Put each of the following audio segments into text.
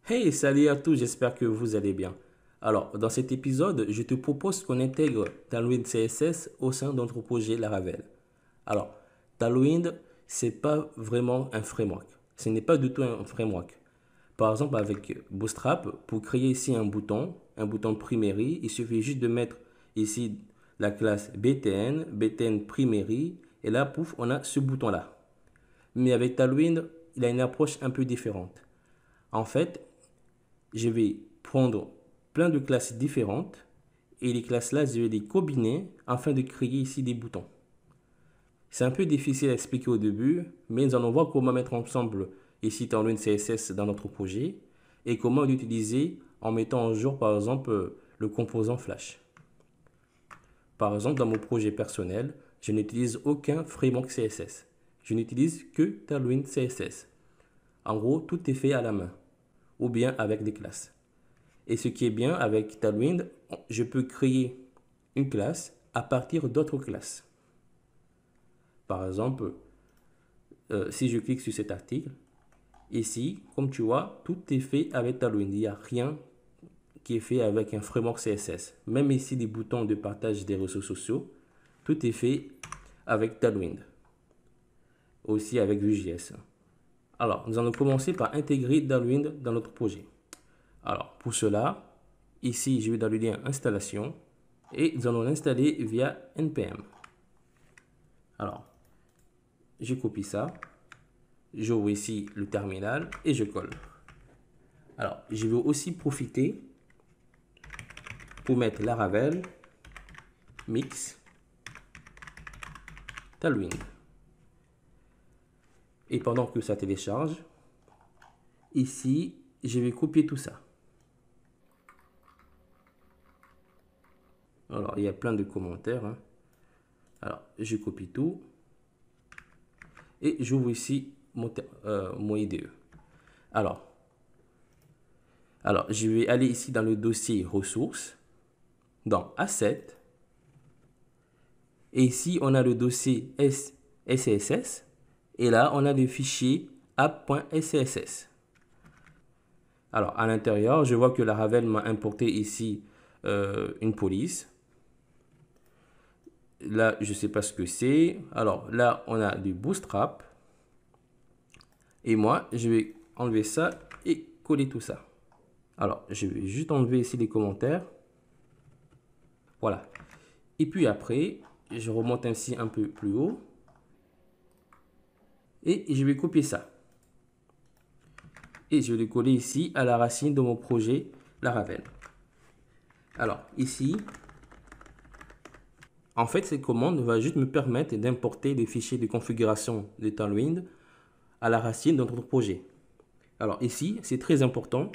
Hey, salut à tous, j'espère que vous allez bien. Alors, dans cet épisode, je te propose qu'on intègre Tailwind CSS au sein de notre projet Laravel. Alors, Tailwind, c'est pas vraiment un framework. Ce n'est pas du tout un framework. Par exemple, avec Bootstrap, pour créer ici un bouton primary, il suffit juste de mettre ici la classe btn, btn primary, et là, pouf, on a ce bouton-là. Mais avec Tailwind, il a une approche un peu différente. En fait, je vais prendre plein de classes différentes et les classes-là, je vais les combiner afin de créer ici des boutons. C'est un peu difficile à expliquer au début, mais nous allons voir comment mettre ensemble ici Tailwind CSS dans notre projet et comment l'utiliser en mettant en jour par exemple le composant Flash. Par exemple, dans mon projet personnel, je n'utilise aucun framework CSS. Je n'utilise que Tailwind CSS. En gros, tout est fait à la main ou bien avec des classes. Et ce qui est bien avec Tailwind, je peux créer une classe à partir d'autres classes. Par exemple, si je clique sur cet article, ici, comme tu vois, tout est fait avec Tailwind. Il n'y a rien qui est fait avec un framework CSS. Même ici, des boutons de partage des réseaux sociaux, tout est fait avec Tailwind. Aussi avec Vue.js. Alors, nous allons commencer par intégrer Tailwind dans notre projet. Alors, pour cela, ici, je vais dans le lien installation et nous allons l'installer via npm. Alors, je copie ça, j'ouvre ici le terminal et je colle. Alors, je vais aussi profiter pour mettre Laravel mix Tailwind. Et pendant que ça télécharge, ici, je vais copier tout ça. Alors, il y a plein de commentaires. Alors, je copie tout. Et j'ouvre ici mon IDE. Alors, je vais aller ici dans le dossier ressources, dans Assets. Et ici, on a le dossier SCSS. Et là, on a le fichier app.scss. Alors, à l'intérieur, je vois que Laravel m'a importé ici une police. Là, je ne sais pas ce que c'est. Alors, là, on a du Bootstrap. Et moi, je vais enlever ça et coller tout ça. Alors, je vais juste enlever ici les commentaires. Voilà. Et puis après, je remonte ainsi un peu plus haut. Et je vais copier ça. Et je vais le coller ici à la racine de mon projet Laravel. Alors, ici, en fait, cette commande va juste me permettre d'importer les fichiers de configuration de Tailwind à la racine de notre projet. Alors ici, c'est très important.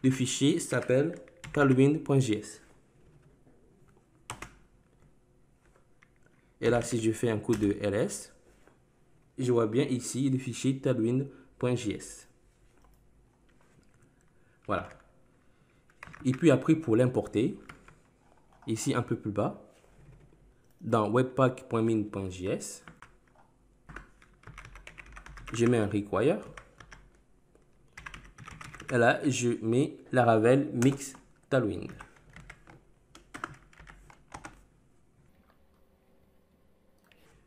Le fichier s'appelle tailwind.js. Et là, si je fais un coup de ls, je vois bien ici le fichier tailwind.js. Voilà. Et puis après, pour l'importer, ici un peu plus bas, dans webpack.min.js, je mets un require. Et là, je mets Laravel mix Tailwind.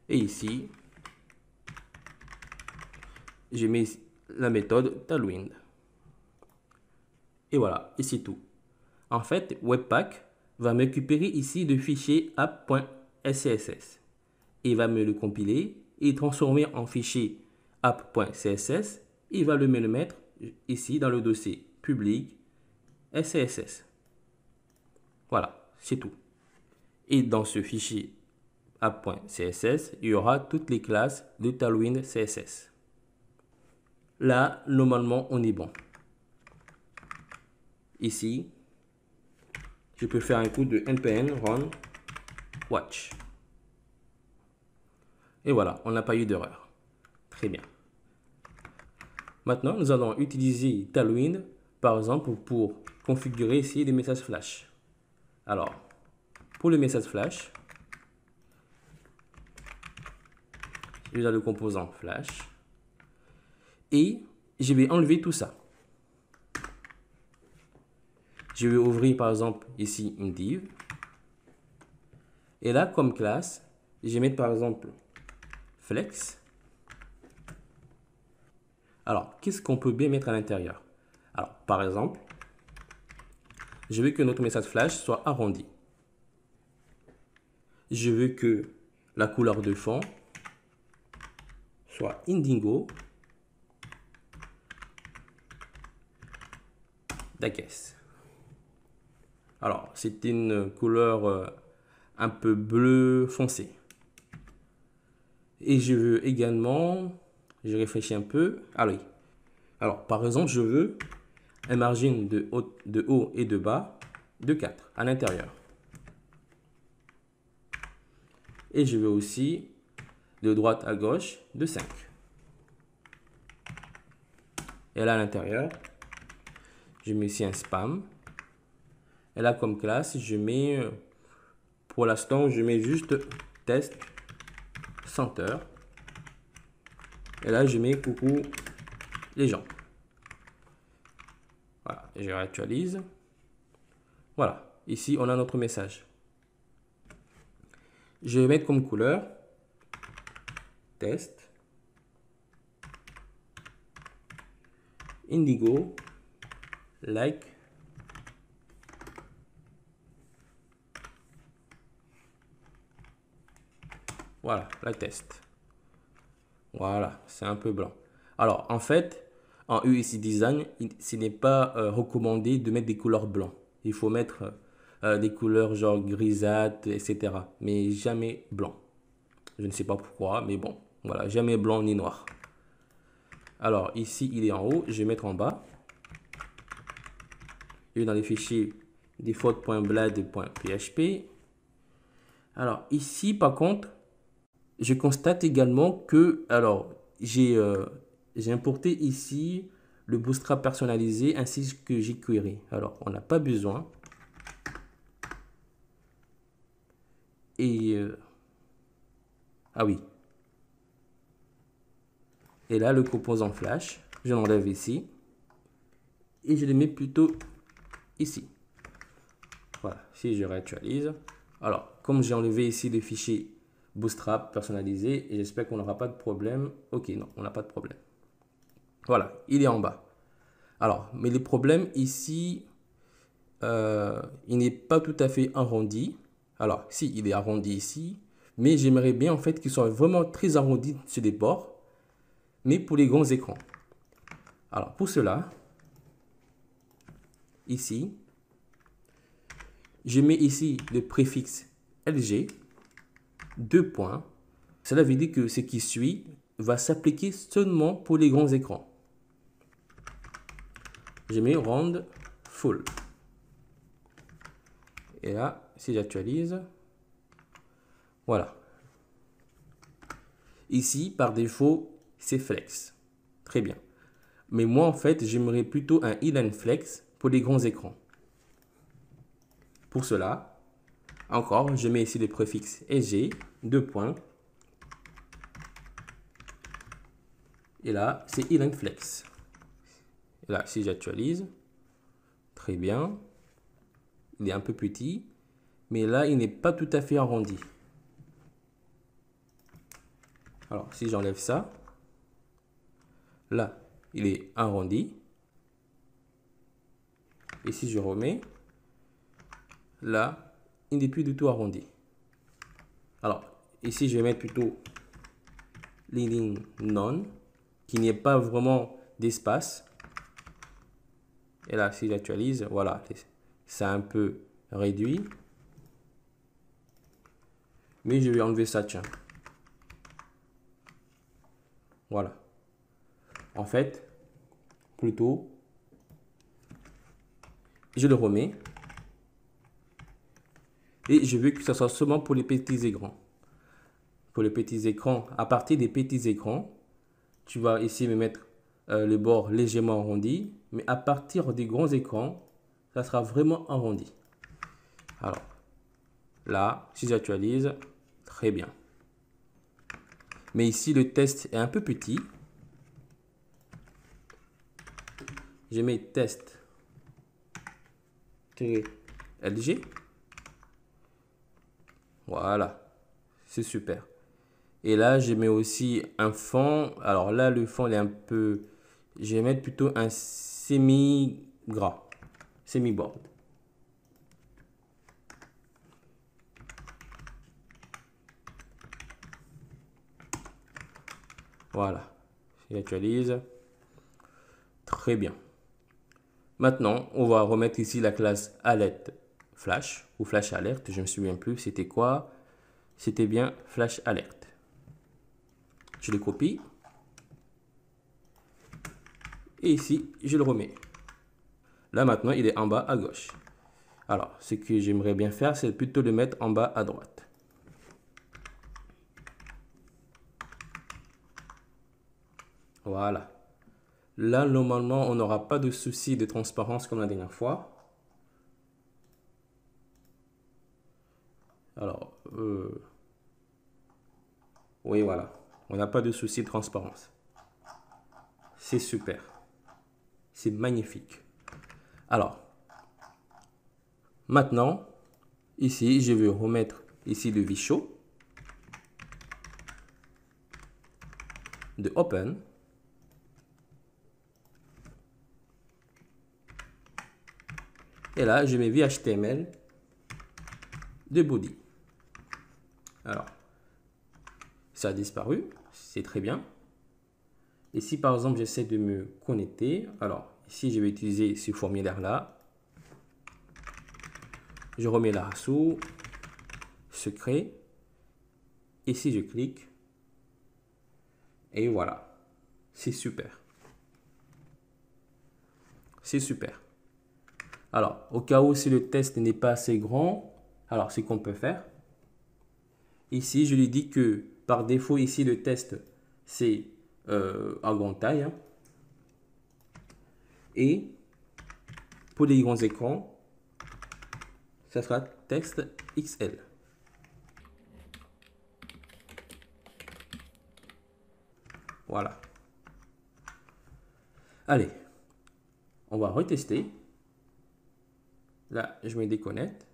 Et ici, je mets la méthode Tailwind. Et voilà, et c'est tout. En fait, Webpack va me récupérer ici le fichier app.scss. Il va me le compiler et transformer en fichier app.css. Il va le mettre ici dans le dossier public SCSS. Voilà, c'est tout. Et dans ce fichier app.css, il y aura toutes les classes de Tailwind CSS. Là, normalement, on est bon. Ici, je peux faire un coup de npm run watch. Et voilà, on n'a pas eu d'erreur. Très bien. Maintenant, nous allons utiliser Tailwind, par exemple, pour configurer ici des messages flash. Alors, pour le message flash, je vais dans le composant flash et je vais enlever tout ça. Je vais ouvrir par exemple ici une div. Et là, comme classe, je vais mettre par exemple flex. Alors, qu'est-ce qu'on peut bien mettre à l'intérieur? Alors, par exemple, je veux que notre message flash soit arrondi. Je veux que la couleur de fond soit indigo d'Aguess. Alors, c'est une couleur un peu bleu foncé. Et je veux également, je réfléchis un peu. Ah oui. Alors, par exemple, je veux un margin de haut et de bas de 4 à l'intérieur. Et je veux aussi de droite à gauche de 5. Et là, à l'intérieur, je mets ici un spam. Et là, comme classe, je mets, pour l'instant, je mets juste test center. Et là, je mets coucou les gens. Voilà, et je réactualise. Voilà, ici, on a notre message. Je vais mettre comme couleur test indigo like voilà, la test. Voilà, c'est un peu blanc. Alors, en fait, en UX Design, ce n'est pas recommandé de mettre des couleurs blancs. Il faut mettre des couleurs genre grisâtres, etc. Mais jamais blanc. Je ne sais pas pourquoi, mais bon, voilà, jamais blanc ni noir. Alors, ici, il est en haut, je vais mettre en bas. Et dans les fichiers default.blad.php. Alors, ici, par contre, je constate également que, alors, j'ai importé ici le Bootstrap personnalisé ainsi que jQuery. Alors, on n'a pas besoin. Et, ah oui. Et là, le composant Flash, je l'enlève ici. Et je le mets plutôt ici. Voilà, si je réactualise. Alors, comme j'ai enlevé ici le fichier Bootstrap personnalisé, et j'espère qu'on n'aura pas de problème. Ok, non, on n'a pas de problème. Voilà, il est en bas. Alors, mais le problème ici, il n'est pas tout à fait arrondi. Alors, si, il est arrondi ici, mais j'aimerais bien en fait qu'il soit vraiment très arrondi sur les bords, mais pour les grands écrans. Alors, pour cela, ici, je mets ici le préfixe LG, 2 points. Cela veut dire que ce qui suit va s'appliquer seulement pour les grands écrans. Je mets round full. Et là, si j'actualise, voilà. Ici, par défaut, c'est flex. Très bien. Mais moi, en fait, j'aimerais plutôt un inline flex pour les grands écrans. Pour cela, encore, je mets ici le préfixe SG, 2 points. Et là, c'est inline flex. Et là, si j'actualise, très bien. Il est un peu petit, mais là, il n'est pas tout à fait arrondi. Alors, si j'enlève ça, là, il est arrondi. Et si je remets, là, il n'est plus du tout arrondi. Alors, ici, je vais mettre plutôt leading none, qu'il n'y ait pas vraiment d'espace. Et là, si j'actualise, voilà, c'est un peu réduit. Mais je vais enlever ça, tiens. Voilà. En fait, plutôt, je le remets. Et je veux que ce soit seulement pour les petits écrans. Pour les petits écrans, à partir des petits écrans, tu vas ici me mettre le bord légèrement arrondi. Mais à partir des grands écrans, ça sera vraiment arrondi. Alors, là, si j'actualise, très bien. Mais ici, le test est un peu petit. Je mets test LG. Voilà, c'est super. Et là, je mets aussi un fond. Alors là, le fond il est un peu... Je vais mettre plutôt un semi-gras, semi-board. Voilà, j'actualise. Très bien. Maintenant, on va remettre ici la classe alerte flash ou flash alerte. Je ne me souviens plus, c'était quoi? C'était bien flash alerte. Je le copie. Et ici, je le remets. Là, maintenant, il est en bas à gauche. Alors, ce que j'aimerais bien faire, c'est plutôt le mettre en bas à droite. Voilà. Là, normalement, on n'aura pas de souci de transparence comme la dernière fois. Alors, oui, voilà. On n'a pas de souci de transparence. C'est super. C'est magnifique. Alors, maintenant, ici, je vais remettre ici le Visho de Open. Et là, je mets VHTML de Body. Alors, ça a disparu. C'est très bien. Et si par exemple, j'essaie de me connecter, alors ici, je vais utiliser ce formulaire-là. Je remets la sous secret. Ici, je clique. Et voilà. C'est super. C'est super. Alors, au cas où si le test n'est pas assez grand, alors ce qu'on peut faire, ici, je lui dis que par défaut, ici, le test, c'est en grande taille. Hein. Et pour les grands écrans, ça sera texte XL. Voilà. Allez, on va retester. Là, je me déconnecte.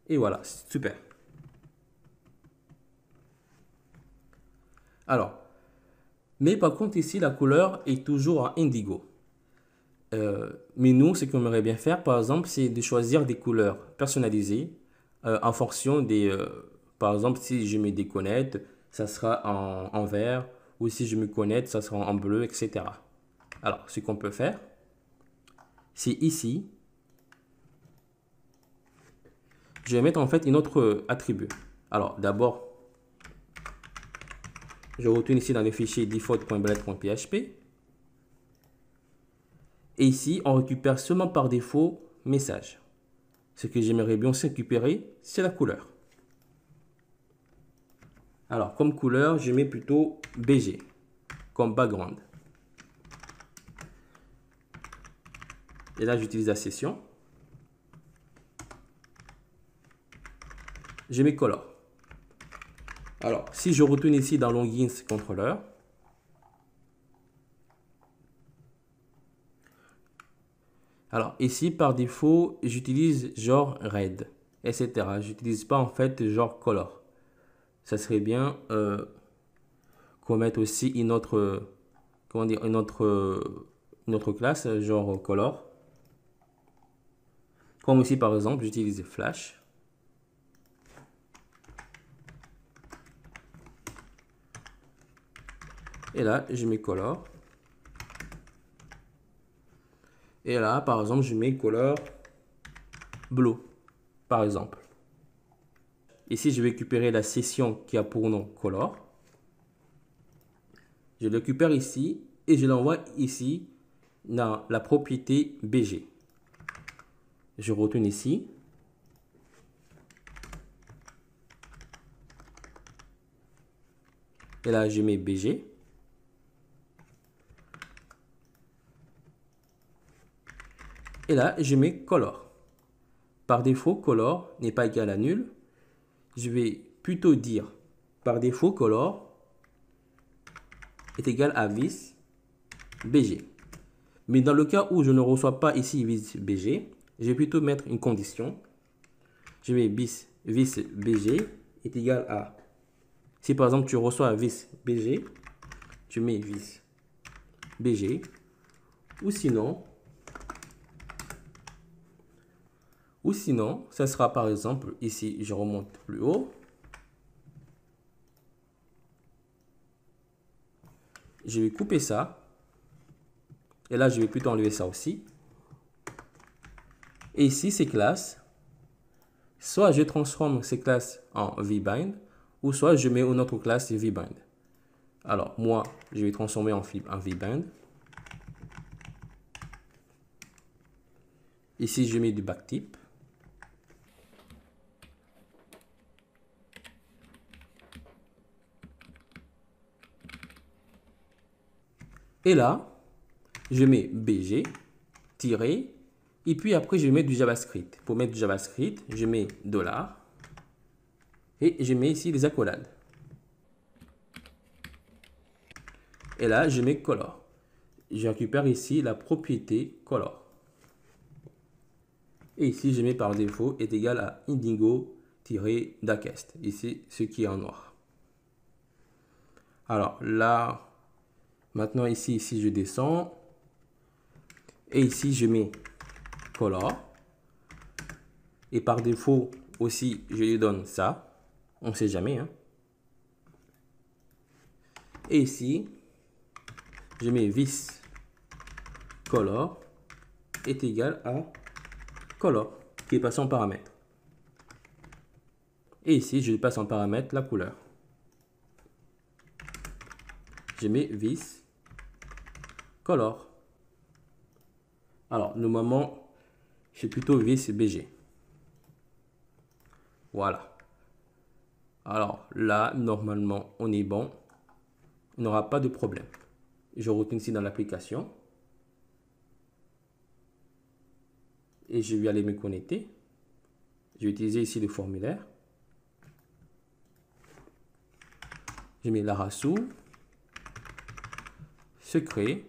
Et voilà, super. Alors, mais par contre ici, la couleur est toujours en indigo. Mais nous, ce qu'on aimerait bien faire, par exemple, c'est de choisir des couleurs personnalisées en fonction des... par exemple, si je me déconnecte, ça sera en vert. Ou si je me connecte, ça sera en bleu, etc. Alors, ce qu'on peut faire, c'est ici, je vais mettre en fait une autre attribut. Alors, d'abord, je retourne ici dans le fichier default.blade.php. Et ici, on récupère seulement par défaut message. Ce que j'aimerais bien aussi récupérer, c'est la couleur. Alors, comme couleur, je mets plutôt BG, comme background. Et là, j'utilise la session. Je mets color. Alors, si je retourne ici dans Logins Controller, alors ici, par défaut, j'utilise genre red, etc. J'utilise pas en fait genre color. Ça serait bien qu'on mette aussi une autre, comment dire, une autre classe, genre color. Comme ici, par exemple, j'utilise flash. Et là, je mets color. Et là, par exemple, je mets color blue, par exemple. Ici, je vais récupérer la session qui a pour nom color. Je le récupère ici et je l'envoie ici dans la propriété BG. Je retourne ici. Et là, je mets BG. Et là, je mets color. Par défaut, color n'est pas égal à nul. Je vais plutôt dire par défaut, color est égal à vis BG. Mais dans le cas où je ne reçois pas ici vis BG, je vais plutôt mettre une condition. Je mets vis BG est égal à... Si par exemple tu reçois vis BG, tu mets vis BG. Ou sinon, ça sera par exemple, ici, je remonte plus haut. Je vais couper ça. Et là, je vais plutôt enlever ça aussi. Et ici, ces classes, soit je transforme ces classes en vbind, ou soit je mets une autre classe vbind. Alors, moi, je vais transformer en vbind. Ici, je mets du backtype. Et là, je mets BG, tiré, et puis après, je mets du JavaScript. Pour mettre du JavaScript, je mets $, et je mets ici les accolades. Et là, je mets color. Je récupère ici la propriété color. Et ici, je mets par défaut est égal à indigo-darkest. Ici, ce qui est en noir. Alors là, maintenant ici, je descends. Et ici, je mets color. Et par défaut, aussi, je lui donne ça. On ne sait jamais. Hein. Et ici, je mets vis color est égal à color, qui est passé en paramètre. Et ici, je passe en paramètre la couleur. Je mets vis color. Alors, normalement, c'est plutôt vis BG. Voilà. Alors là, normalement, on est bon. On n'aura pas de problème. Je retourne ici dans l'application. Et je vais aller me connecter. Je vais utiliser ici le formulaire. Je mets Larasu, secret.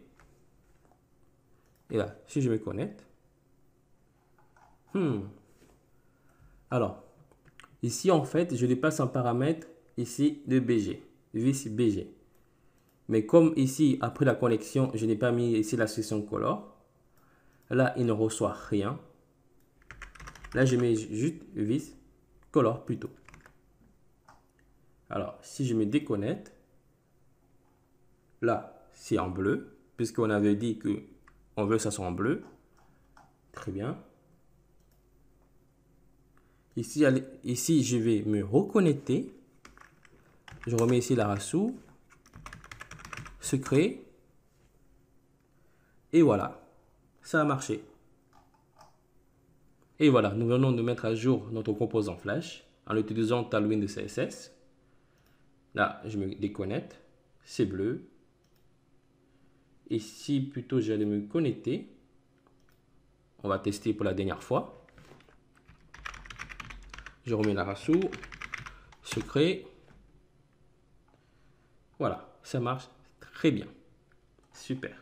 Et là, si je me connecte. Alors, ici, en fait, je lui passe un paramètre ici de BG, vis BG. Mais comme ici, après la connexion, je n'ai pas mis ici la section color. Là, il ne reçoit rien. Là, je mets juste vis color plutôt. Alors, si je me déconnecte, là, c'est en bleu, puisqu'on avait dit que on veut que ça soit en bleu. Très bien. Ici, je vais me reconnecter. Je remets ici Larasu, secret. Et voilà, ça a marché. Et voilà, nous venons de mettre à jour notre composant Flash en utilisant Tailwind CSS. Là, je me déconnecte. C'est bleu. Ici, plutôt, j'allais me connecter. On va tester pour la dernière fois. Je remets Larasu, secret. Voilà, ça marche très bien. Super.